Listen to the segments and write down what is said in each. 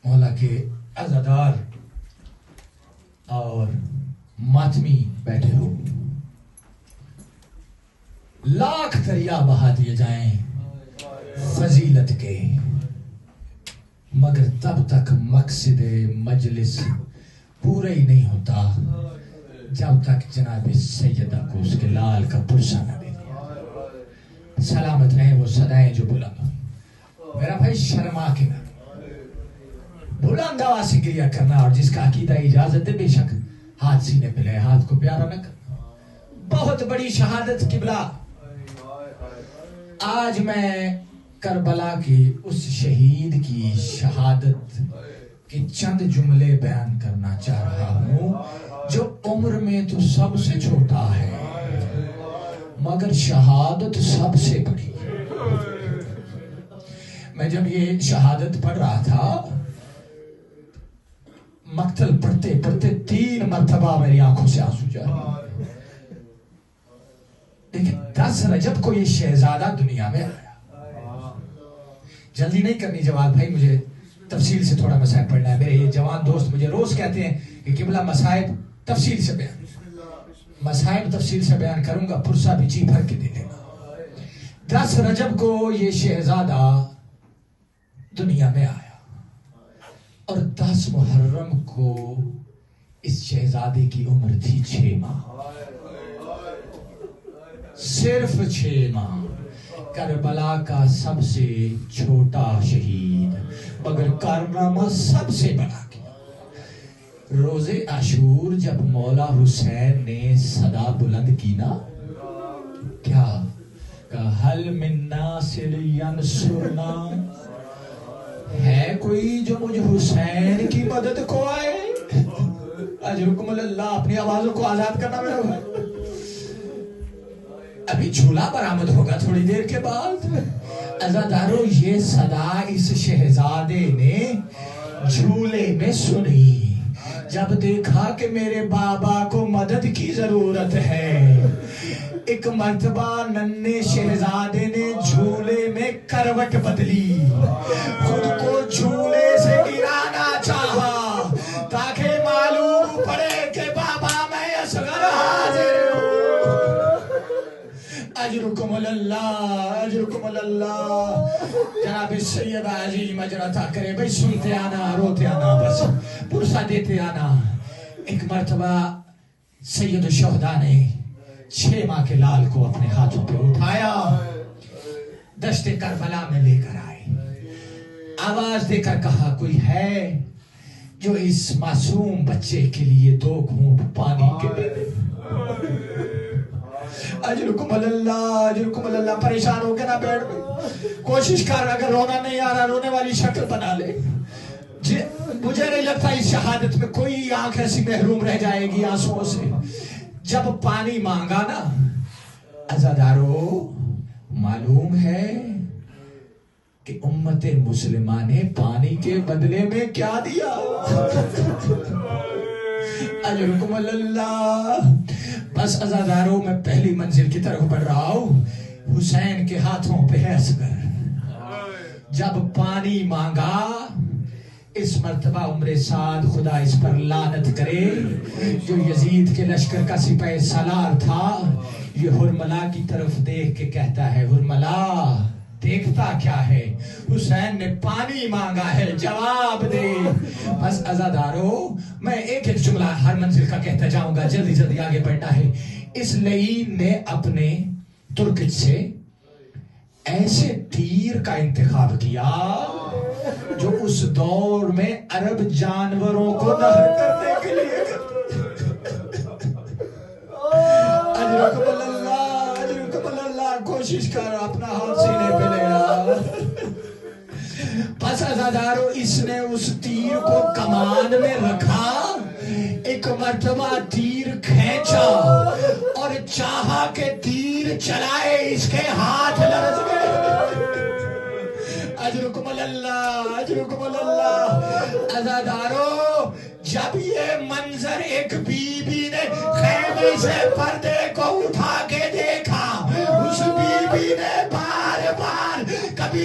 مولا کے عزادار اور ماتمی بیٹھے ہو، لاکھ دریا بہا دیے جائیں فضیلت کے، مگر تب تک مقصد مجلس پورا ہی نہیں ہوتا جب تک جناب سیدہ کو اس کے لال کا پرسہ نہ دے دیا۔ سلامت رہیں وہ صدائیں جو بلند ہوئی۔ میرا بھائی شرما کے نہ بلند آواز سے گریہ کرنا، اور جس کا عقیدہ اجازت ہے بے شک ہاتھ سینے پہ لے، ہاتھ کو پیارا نہ کرنا، بہت بڑی شہادت قبلہ۔ آج میں کربلا کی اس شہید کی شہادت کے چند جملے بیان کرنا چاہ رہا ہوں، جو عمر میں تو سب سے چھوٹا ہے مگر شہادت سب سے بڑی۔ میں جب یہ شہادت پڑھ رہا تھا، مقتل پڑھتے پڑھتے 3 مرتبہ میری آنکھوں سے آنسو جاری، لیکن 10 رجب کو یہ شہزادہ دنیا میں آیا۔ جلدی نہیں کرنی جواد بھائی، مجھے تفصیل سے تھوڑا مسائل پڑھنا ہے۔ میرے یہ جوان دوست مجھے روز کہتے ہیں کہ قبلہ مسائل تفصیل سے بیان، مسائل تفصیل سے بیان کروں گا، پرسہ بھی جی بھر کے دے دے گا۔ 10 رجب کو یہ شہزادہ دنیا میں آیا، اور 10 محرم کو اس شہزادے کی عمر تھی 6 ماہ، صرف 6 ماہ۔ کربلا کا سب سے چھوٹا شہید مگر کارنامہ سب سے بڑا کیا۔ روز عاشور جب مولا حسین نے صدا بلند کی نا، کیا کہا؟ حل من ناصر ینصرنا، ہے کوئی جو مجھ حسین کی مدد کو آئے؟ اجرکم اللہ، اپنی آوازوں کو آزاد کرنا میرا بھائی۔ ابھی جھولا برآمد ہوگا تھوڑی دیر کے بعد۔ عزادارو، یہ صدا اس شہزادے نے جھولے میں سنی، جب دیکھا کہ میرے بابا کو مدد کی ضرورت ہے۔ ایک مرتبہ ننھے شہزادے نے جھولے میں کروٹ بدلی، خود کو جھولے سے گرانا چاہا تاکہ معلوم پڑے کہ بابا میں اصغر حاضر ہوں۔ اجرکم اللہ، اجرکم اللہ۔ جناب سید عظیم اجر عطا کرے۔ بھئی سنتے آنا، روتے آنا، بس پرسہ دیتے آنا۔ ایک مرتبہ سید الشہداء نے 6 ماہ کے لال کو اپنے ہاتھوں پہ اٹھایا، دشت کربلا میں لے کر آئے، آواز دے کر کہا کوئی ہے جو اس معصوم بچے کے لیے 2 گھونٹ پانی کے دے دے؟ اجرکم اللہ، اجرکم اللہ۔ پریشان ہو کے نہ بیٹھ گئی، کوشش کر، اگر رونا نہیں آ رہا رونے والی شکل بنا لے۔ مجھے نہیں لگتا اس شہادت میں کوئی آنکھ ایسی محروم رہ جائے گی آنسوؤں سے۔ جب پانی مانگا نا، عزادارو، معلوم ہے کہ امت مسلمہ نے پانی کے بدلے میں کیا دیا؟ اجرکم اللہ۔ بس عزادارو، میں پہلی منزل کی طرف بڑھ رہا ہوں، حسین کے ہاتھوں پہ ہے اصغر۔ جب پانی مانگا، اس مرتبہ عمر سعد خدا اس پر لعنت کرے، جو یزید کے لشکر کا سپہ سالار تھا، یہ ہرملا کی طرف دیکھ کے کہتا ہے، ہرملا دیکھتا کیا ہے؟ حسین نے پانی مانگا ہے، جواب دے۔ بس عزادارو، میں ایک ایک جملہ ہر منزل کا کہتا جاؤں گا، جلدی جلدی آگے بڑھنا ہے۔ اس لعین نے اپنے ترکش سے ایسے تیر کا انتخاب کیا جو اس دور میں عرب جانوروں کو نہر کرنے کے لیے اجرکم اللہ، اجرکم اللہ۔ کوشش کر، اپنا ہاتھ سینے پہ لے آ۔ پس عزادارو، اس نے اس تیر کو کمان میں رکھا، ایک مرتبہ تیر کھینچا اور چاہا کہ تیر چلائے، اس کے ہاتھ لرز گئے۔ اجرکم اللہ، اجرکم اللہ۔ عزادارو، جب یہ منظر ایک بی بی نے خیمے سے پردے کو اٹھا کے دیکھا،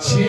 6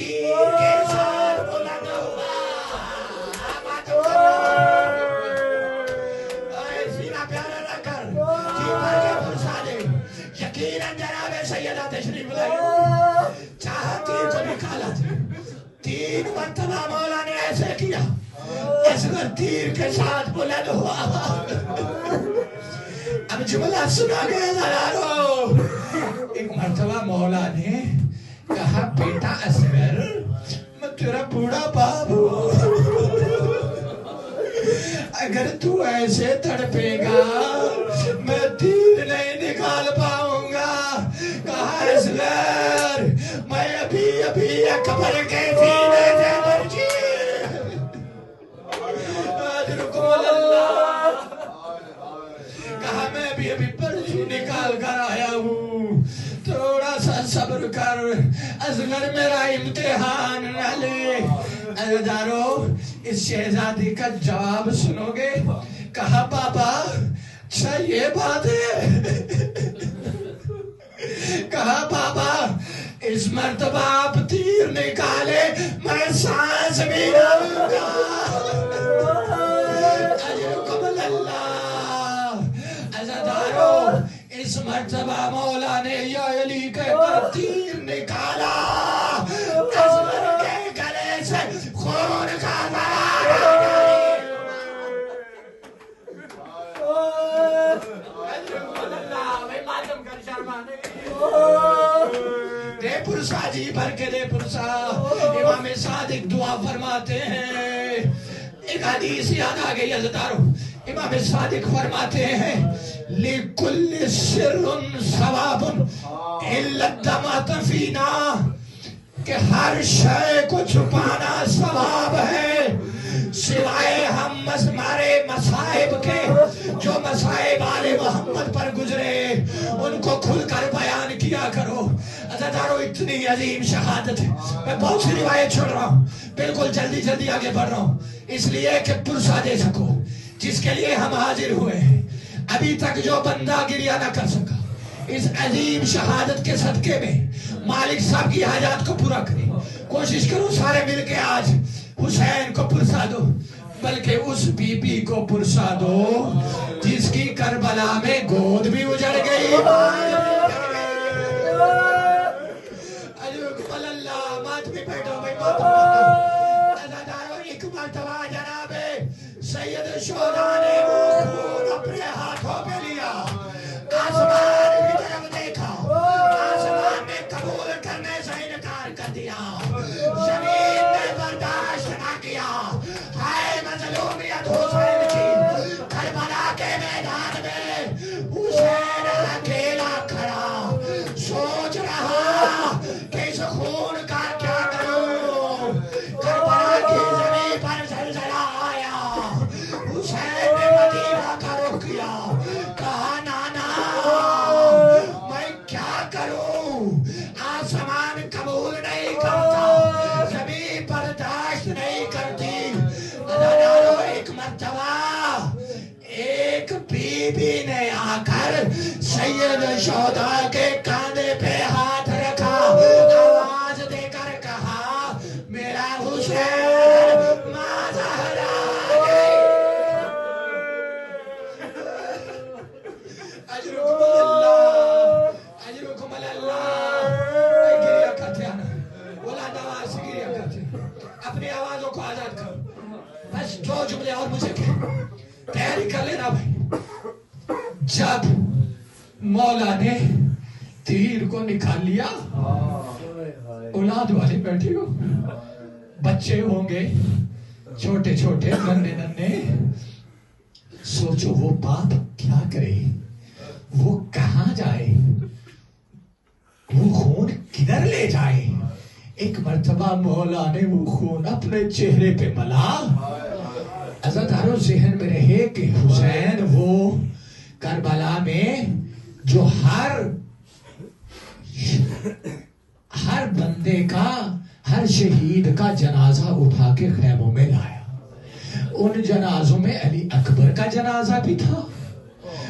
تیر کے ساتھ بلند ہوا. سینہ پیارا رکھ کر جی بھر کے پرسا دے. یقیناً جناب سیدہ تشریف لائی. چاہا تیر کو نکالا تھا. 3 مرتبہ مولا نے ایسے کیا. اصغر تیر کے ساتھ بلند ہوا. اب جملہ سنا گیا ضرارو. ایک مرتبہ مولا نے کہا بیٹا اصغر میں تیرا بوڑھا باپ ہوں. اگر تو ایسے تڑپے گا میں تیر نہیں نکال پاؤں گا. کہا اصغر میں ابھی اکبر کے سینے سے مرجی کہا میں ابھی پرچی نکال کر آیا ہوں. تھوڑا سا صبر کر اصغر میرا امتحان نہ لے. عزیزانو اس شہزادی کا جواب سنو گے. کہا بابا اچھا یہ بات ہے. کہا بابا اس مرتبہ آپ تیر نکالے میں سانس بھی نہ لوں گا. اجرکم اللہ. عزیزانو اس مرتبہ مولا نے یا علی کے پر تیر نکالا. اصغر کے گلے سے خون کا دے پرسا جی بھر کے دے پرسا. امام صادق دعا فرماتے ہیں. ایک حدیث یاد آ گئی عزیزانو. امام صادق فرماتے ہیں لِكُلِّ سِرٌ ثواب إِلَّا الدَّمَةَ فِينَا کہ ہر شے کو چھپانا ثواب ہے سوائے ہم ہمارے مصائب کے. جو مصائب آل محمد پر گزرے ان کو کھل کر بیان کیا کرو. عزیزانو اتنی عظیم شہادت ہے. میں بہت سی روایت چھوڑ رہا ہوں بالکل جلدی آگے بڑھ رہا ہوں اس لیے کہ پرسا دے سکو جس کے لیے ہم حاضر ہوئے ہیں. ابھی تک جو بندہ گریہ نہ کر سکا اس عظیم شہادت کے صدقے میں مالک صاحب کی حاجات کو پورا کرے. کوشش کرو سارے مل کے آج حسین کو پرسا دو بلکہ اس بی بی کو پرسا دو جس کی کربلا میں گود بھی اجڑ گئی. اللہ مات بھی بیٹھو بھائی ایک مرتبہ جناب سید شہداء نے وہ خون اپنے ہاتھوں پہ لیا. آسمان کی طرف دیکھا. آسمان نے قبول کرنے سے انکار کر دیا. زمین نے برداشت نہ کیا. ہائے مظلومیت حسین کی. کربلا کے میدان میں حسین اکیلا کھڑا سوچ رہا کہ اس خون کا کیا کروں. کربلا کی زمین پر زلزلہ آیا. حسین نے مدینہ کا رخ کیا. کہا نانا میں کیا کروں. آسمان قبول نہیں کرتا. زمین برداشت نہیں کرتی. ایک مرتبہ ایک بی بی نے آ کر سید شہداء کے کاندھے پہ ہاتھ رکھا. آواز دے کر کہا میرا حسین ماں زہرا گئی. اجرکم اللہ اجرکم اللہ. گریہ کرتے ہیں نا اولاد آواز سے گریہ کرتے ہیں. اپنی آوازوں کو آزاد کرو. بس 2 جملے اور مجھے تیاری کر لینا بھائی. جب مولا نے تیر کو نکال لیا اولاد والے بیٹھے ہو بچے ہوں گے چھوٹے چھوٹے ننھے سوچو وہ باپ کیا کرے. وہ کہاں جائے. وہ خون کدھر لے جائے. ایک مرتبہ مولا نے وہ خون اپنے چہرے پہ ملا. عزیزانو ذہن میں رہے کہ حسین وہ کربلا میں جو ہر بندے کا ہر شہید کا جنازہ اٹھا کے خیموں میں لایا. ان جنازوں میں علی اکبر کا جنازہ بھی تھا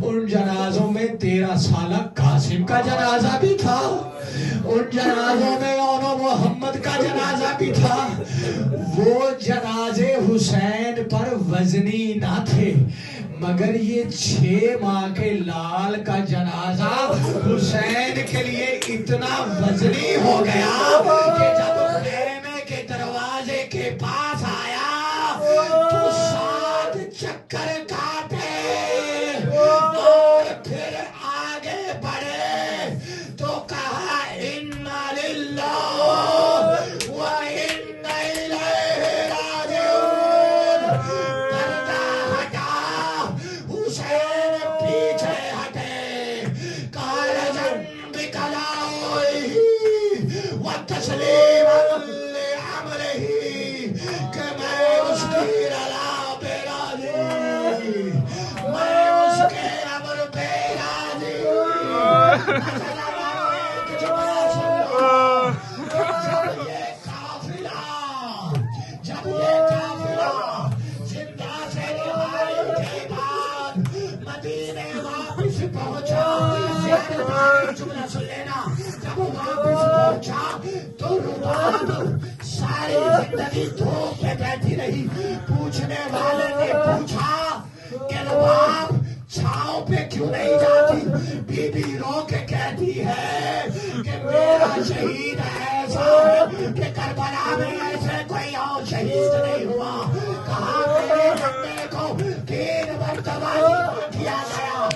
ان جنازوں میں 13 سالہ قاسم کا جنازہ بھی تھا، ان جنازوں میں اون محمد کا جنازہ بھی تھا. وہ جنازے حسین پر وزنی نہ تھے، مگر یہ 6 ماہ کے لال کا جنازہ حسین کے لیے اتنا وزنی ہو گیا کہ جب خیمے کے دروازے کے پاس آیا تو 7 چکر کاٹے اور پھر آگے بڑھے تو کہا اِنَّا لِلَّهِ وَإِنَّا إِلَيْهِ رَاجِعُونَ. پردہ ہٹا، حسین پیچھے ہٹے، کارجن بکلائہ وتسلیما لعملہ، کہ میں اس کی رضا پہ راضی، میں اس کے امر پہ راضی. جب یہ قافلہ زندہ سے رہائی کے بعد مدینے واپس پہنچا، جملہ سن لینا، جب واپس پہنچا تو رباب ساری زندگی دھوپ میں بیٹھی رہی. پوچھنے والے نے پوچھا کہ رباب چھاؤں پہ کیوں نہیں جاتی؟ بی بی رو کے کہتی ہے کہ میرا شہید ایسا ہے کہ کربلا میں ایسے کوئی اور شہید نہیں ہوا. کہا میرے بندے کو 3 مرتبہ کیا گیا،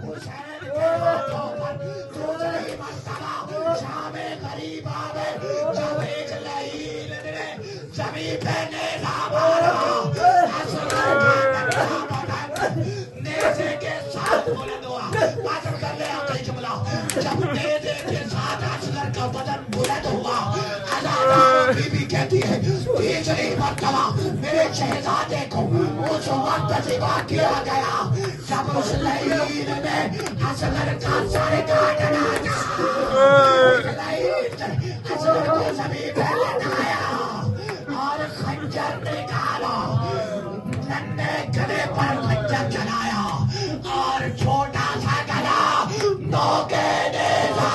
حسین کے ہاتھوں پر دوسری مرتبہ شام غریب آوے، جب ایک لعین نے زمین پہ نیزہ مارا، نیزے کے ساتھ بلند ہوا. معذرت کر لے آخری جملہ، جب نیزے کے ساتھ اصغر کا بدن بلند ہوا، عزادہ بی بی کہتی ہے تیسری مرتبہ میرے شہزادے کو اس وقت ذبح کیا گیا جب اس لعین نے اصغر کا سر کاٹنا تھا. لعین نے اصغر کو زمین پہ لٹایا اور خنجر نکالا، ننھے گلے پر خنجر چلایا اور چھوٹا سا گلا نوکے نیزہ.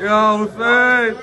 یا حسین